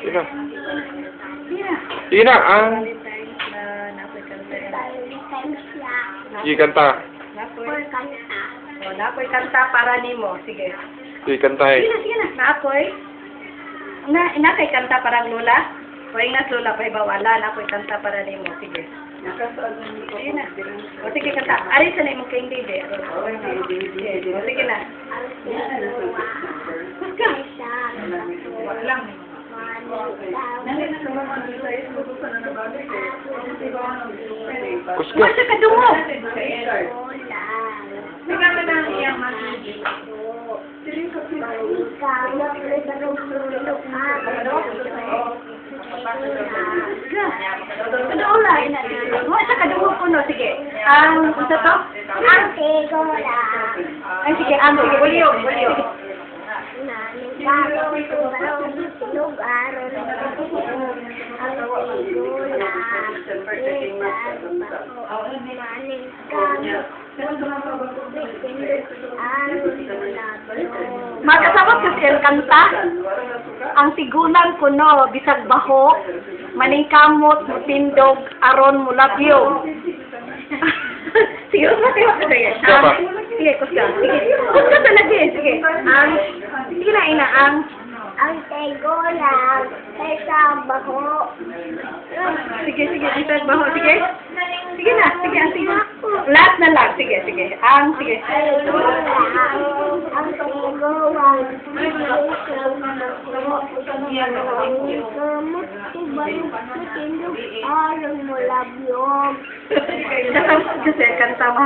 Ina. Ina, ang. Sige, kanta. Napoy kanta para nimo. Sige. Sige, kantahin. Sige na. Napoy. Kay kanta para lola. O ingat lola pa ibawala. Napoy kanta para nimo. Sige. Sige na. O sige kanta. Ari sa nimo kay Dede. O sige na. Lang. Kuska. Masa ka dungo? Masa ka dungo po no? Sige. Ang isa to? Ang tigola. Ay sige, ang sige. Bulyo. Magkasabot kasi ang kanta. Ang sigulang kuno, bisag baho, maningkamot, mutindog, aron mulabyo. Sige, sige. Sige, kuska. Sige. Kuska talaga eh. Sige. Sige na, ina. Ang tegolang, bisag baho. Sige. Bisag baho. Sige. Sige na. Sige, ang sige. Lahat na lang. Sige. Sige. Ang tegolang, mutindog, aron mulabyo. Kasi kanta mo.